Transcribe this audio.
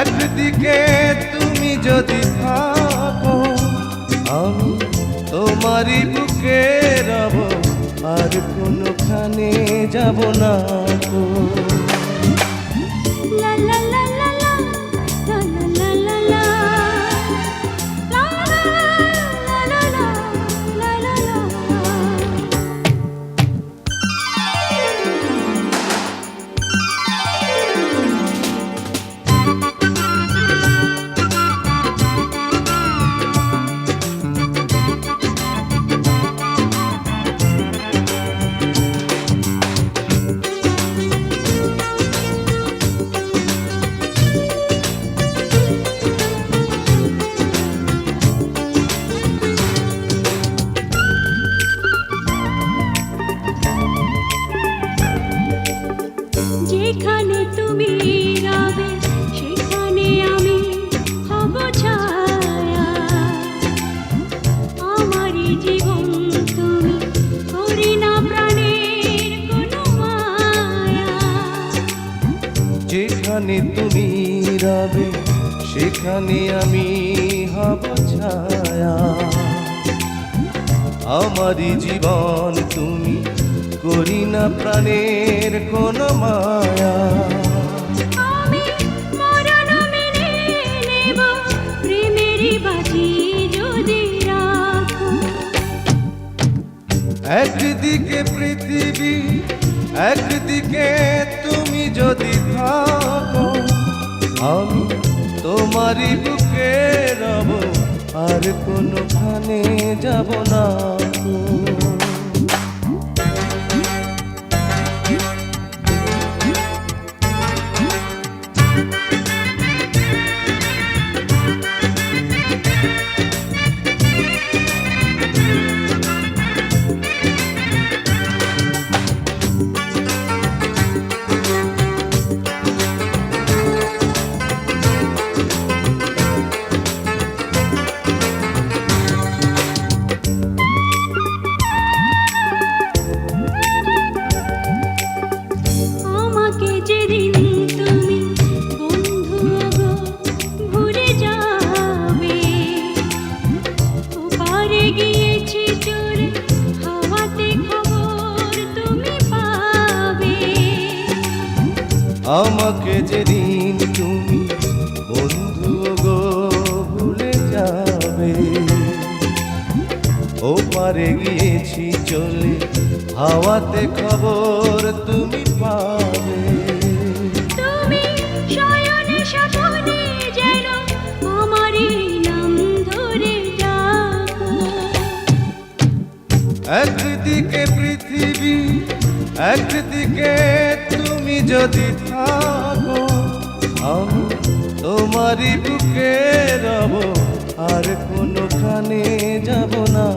একদিকে তুমি যদি থাকো আমি তোমারই বুকে রব, আর কোনোখানে যাব না গো। লা লা লা লা লা লা লা লা লা লা লা লা লা লা। যেখানে তুমি রবে সেখানে আমি হব ছায়া, আমারই জীবন তুমি করি না প্রাণের কোনো মায়া। যেখানে তুমি রবে সেখানে আমি হব ছায়া, আমারই জীবন তুমি করি না প্রাণের কোনো মায়া। আমি মরণ মেনে নেব প্রেমেরই বাজি যদি রাখো। একদিকে পৃথিবী একদিকে তুমি যদি থাকো আমি তোমারই বুকে রব, আর কোনোখানে যাব না গো। আমাকে যেদিন তুমি বন্ধু গো ভুলে যাবে, ওপারে গিয়েছি চলে হাওয়াতে খবর তুমি পাবে। আমাকে যেদিন তুমি বন্ধু গো ভুলে যাবে, ওপারে গিয়েছি চলে হাওয়াতে খবর তুমি পাবে। তুমি শয়নে স্বপনে যেন আমারই নাম ধরে ডাকো। একদিকে পৃথিবী একদিকে তুমি যদি থাকো আমি তোমারই বুকে রব, আর কোনোখানে যাব না।